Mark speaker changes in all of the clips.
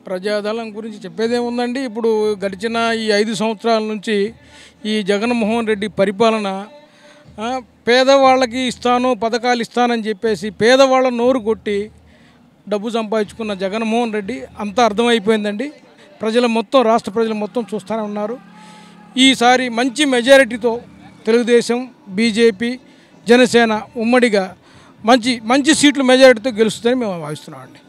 Speaker 1: ప్రజాదళం గురించి చెప్పేదేముందండి. ఇప్పుడు గడిచిన ఈ 5 సంవత్సరాల నుంచి ఈ జగన్మోహన్ రెడ్డి పరిపాలన పేదవాళ్ళకి పథకాలు ఇస్తానని చెప్పేసి పేదవాళ్ళ నోరు కొట్టి డబ్బు సంపాదించుకున్న జగన్మోహన్ రెడ్డి అంతా అర్థమైపోయిందండి. రాష్ట్ర ప్రజలు మొత్తం చూస్తూనే ఉన్నారు. ఈసారి మంచి మెజారిటీతో తెలుగుదేశం, బీజేపీ, జనసేన ఉమ్మడిగా మంచి సీట్లు మెజారిటీతో గెలుస్తుందని మేము భావిస్తున్నామండి.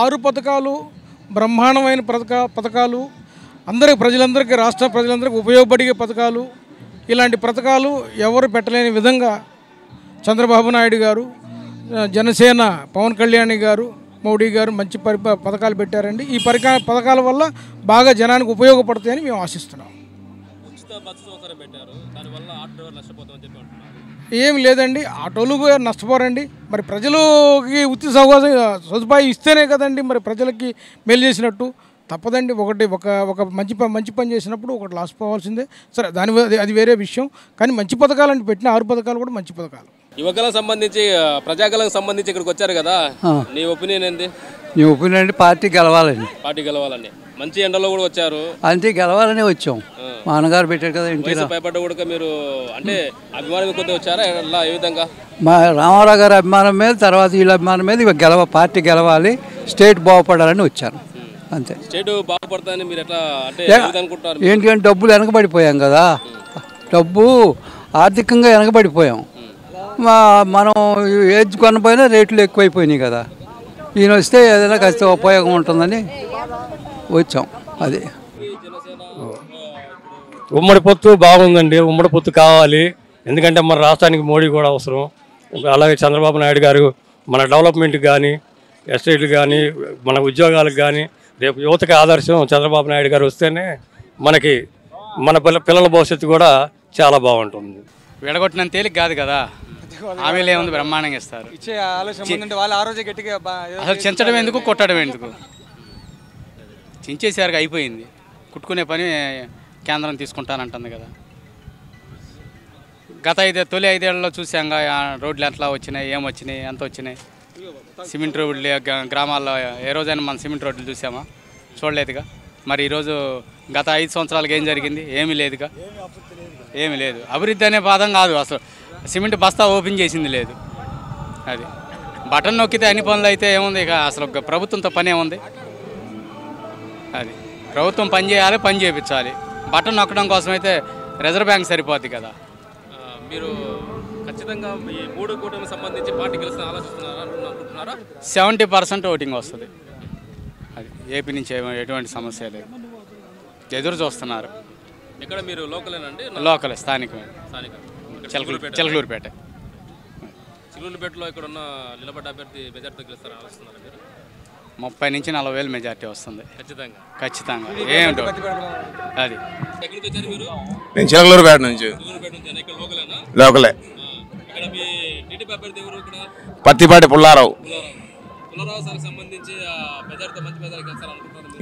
Speaker 1: 6 పథకాలు బ్రహ్మాండమైన పథకాలు ప్రజలందరికీ రాష్ట్ర ప్రజలందరికీ ఉపయోగపడే పథకాలు. ఇలాంటి పథకాలు ఎవరు పెట్టలేని విధంగా చంద్రబాబు నాయుడు గారు, జనసేన పవన్ కళ్యాణ్ గారు, మోడీ గారు మంచి పథకాలు పెట్టారండి. ఈ పథకాల వల్ల బాగా జనానికి ఉపయోగపడతాయని మేము ఆశిస్తున్నాం. ఏం లేదండి, ఆటోలు నష్టపోరండి. మరి ప్రజలకి ఉచిత సదుపాయం ఇస్తేనే కదండి మరి ప్రజలకి మేలు చేసినట్టు. తప్పదండి. ఒక మంచి పని చేసినప్పుడు ఒకటి లాస్ పోవాల్సిందే. సరే, అది వేరే విషయం. కానీ మంచి పథకాలు అంటే పెట్టిన 6 పథకాలు కూడా మంచి పథకాలు.
Speaker 2: యువకులకు సంబంధించి, ప్రజాగలకు సంబంధించి ఇక్కడికి వచ్చారు కదా, నీ ఒపీనియన్ ఏంటి?
Speaker 3: నీ ఒపీనియన్ అంటే పార్టీ
Speaker 2: గెలవాలని మంచి ఎండలో కూడా వచ్చారు.
Speaker 3: అంతే, గెలవాలని వచ్చాం. మా అన్నగారు పెట్టారు కదా ఇంటిలో.
Speaker 2: భయపడ్డ కూడా మీరు అంటే అభిమానం కొద్దిగా వచ్చారా? ఏ విధంగా?
Speaker 3: మా రామారావు గారి అభిమానం మీద, తర్వాత వీళ్ళ అభిమానం మీద పార్టీ గెలవాలి, స్టేట్ బాగుపడాలని వచ్చాను. అంతే.
Speaker 2: స్టేట్ బాగుపడతాయని మీరు ఎట్లా అంటే అనుకుంటారు?
Speaker 3: ఏంటంటే డబ్బులు వెనకబడిపోయాం కదా, ఆర్థికంగా వెనకబడిపోయాం. మనం ఏజ్ కొనపోయినా రేట్లు ఎక్కువైపోయినాయి కదా. ఈయన వస్తే ఏదైనా కాస్త ఉపయోగం ఉంటుందని వచ్చాం. అది
Speaker 4: ఉమ్మడి పొత్తు బాగుందండి. ఉమ్మడి పొత్తు కావాలి. ఎందుకంటే మన రాష్ట్రానికి మోడీ కూడా అవసరం. అలాగే చంద్రబాబు నాయుడు గారు మన డెవలప్మెంట్కి కానీ, ఎస్టేట్లు కానీ, మన ఉద్యోగాలకు కానీ, రేపు యువతకి ఆదర్శం చంద్రబాబు నాయుడు గారు వస్తేనే మన పిల్లల భవిష్యత్తు కూడా చాలా బాగుంటుంది.
Speaker 5: విడగొట్టినంత తేలిక కాదు కదా, హామీలు ఏముంది బ్రహ్మాండంగా ఇస్తారు. అసలు చించడం ఎందుకు, కొట్టడం ఎందుకు? చించేసారు, అయిపోయింది. కుట్టుకునే పని కేంద్రం తీసుకుంటానంటుంది కదా. తొలి 5 ఏళ్లలో చూసాంగా రోడ్లు ఎట్లా వచ్చినాయి, ఏమొచ్చినాయి, ఎంత వచ్చినాయి. సిమెంట్ రోడ్లు గ్రామాల్లో ఏ రోజైనా మనం సిమెంట్ రోడ్లు చూసామా? చూడలేదుగా. మరి ఈరోజు గత 5 సంవత్సరాలకు ఏం జరిగింది? ఏమీ లేదుగా. ఏమీ లేదు. అభివృద్ధి అనే పదం కాదు. అసలు సిమెంట్ బస్తా ఓపెన్ చేసింది లేదు. అది బటన్ నొక్కితే అన్ని పనులు అయితే ఏముంది? ఇక అసలు ప్రభుత్వంతో పని ఏముంది? అది ప్రభుత్వం పని చేయాలి, పని చేయించాలి. బటన్ నొక్కడం కోసం అయితే రిజర్వ్ బ్యాంక్ సరిపోద్ది కదా.
Speaker 2: మీరు ఖచ్చితంగా ఈ 3 కూటమికి సంబంధించి పార్టీ గెలుస్తున్న ఆలోచిస్తున్నారా?
Speaker 5: 70% ఓటింగ్ వస్తుంది. అది ఏపీ నుంచి ఎటువంటి సమస్య లేదు. ఎదురు చూస్తున్నారు.
Speaker 2: ఇక్కడ మీరు లోకలేనండి?
Speaker 5: లోకలే, స్థానికమే. చిలకలూరుపేటలో ఇక్కడ ఉన్న నిలబడ్డ అభ్యర్థి మెజార్టీతో గెలుస్తారా ఆలోచిస్తున్నారా మీరు? 30 నుంచి 40 వేలు మెజార్టీ వస్తుంది ఖచ్చితంగా. ఏమిటో అది.
Speaker 6: నేను చిలకలూరుపేట నుంచి. లోకలే. పత్తిపాటి పుల్లారావు.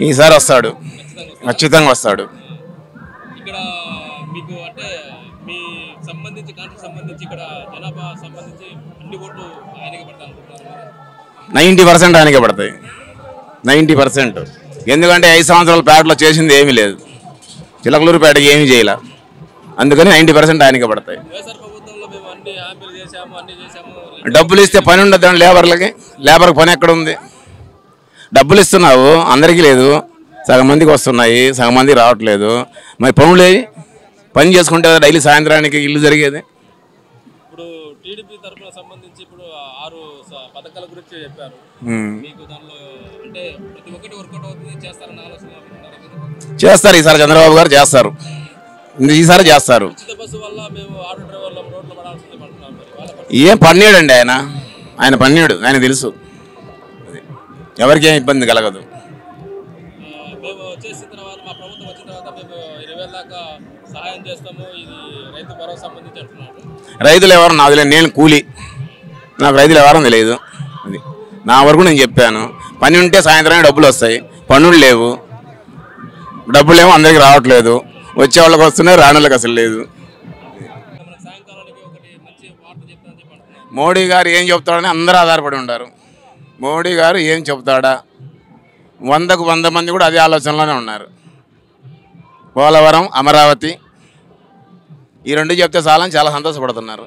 Speaker 6: ఈసారి వస్తాడు, ఖచ్చితంగా వస్తాడు.
Speaker 2: ఇక్కడ మీకు అంటే మీ సంబంధించి కాంట్రాక్ట్ సంబంధించి ఇక్కడ జనాభా సంబంధించి అన్ని ఓట్లు ఆయనకే పడతాయి అనుకుంటున్నారు?
Speaker 6: 90% ఆయనకే పడతాయి. 90%. ఎందుకంటే 5 సంవత్సరాల పేటలో చేసింది ఏమీ లేదు. చిలకలూరుపేటకి ఏమీ చేయలే. అందుకని 90% ఆయనకే పడతాయి. డబ్బులు ఇస్తే పని ఉండదు లేబర్కి పని ఎక్కడ ఉంది? డబ్బులు ఇస్తున్నావు, అందరికీ లేదు. సగం మందికి వస్తున్నాయి, సగం మందికి రావట్లేదు. మరి పనులు పని చేసుకుంటే డైలీ సాయంత్రానికి ఇల్లు జరిగేది.
Speaker 2: ఇప్పుడు టీడీపీ తరఫున సంబంధించి ఇప్పుడు 6 పథకాల గురించి చెప్పారు. మీకు దానిలో అంటే ప్రతి ఒక్కటి వర్కౌట్ అవుతుంది, చేస్తారని ఆలోచన
Speaker 6: చేస్తారు. ఈసారి చంద్రబాబు గారు చేస్తారు. ఈసారి చేస్తారు.
Speaker 2: బస్సు వల్ల మేము ఆటో డ్రైవర్ల రోడ్లు పడాల్సింది అంటున్నాం.
Speaker 6: ఏం పన్నాడండి ఆయన పన్నాడు, ఆయన తెలుసు. ఎవరికి ఏం ఇబ్బంది కలగదు.
Speaker 2: మేము చేసిన తర్వాత, మా ప్రభుత్వం వచ్చిన తర్వాత మేము 20,000 దాకా సహాయం చేస్తాము. ఇది రైతు భరోసా సంబంధించి అంటున్నారు.
Speaker 6: రైతులు ఎవరు నాకు తెలియదు, నేను కూలి, నాకు రైతులు ఎవరో తెలియదు. అది నా వరకు నేను చెప్పాను. పని ఉంటే సాయంత్రం డబ్బులు వస్తాయి, పనులు లేవు. డబ్బులు ఏమో అందరికి రావట్లేదు. వచ్చే వాళ్ళకి వస్తున్నాయి, రాని వాళ్ళకి అసలు లేదు.
Speaker 2: సాయంకాలానికి ఒకటి మంచి వార్త చెప్తారని చెప్పి అంటున్నారు.
Speaker 6: మోడీ గారు ఏం చెప్తాడని అందరూ ఆధారపడి ఉన్నారు. మోడీ గారు ఏం చెప్తాడా 100కు 100 మంది కూడా అదే ఆలోచనలోనే ఉన్నారు. పోలవరం, అమరావతి ఈ రెండు చెప్తే చాలని చాలా సంతోషపడుతున్నారు.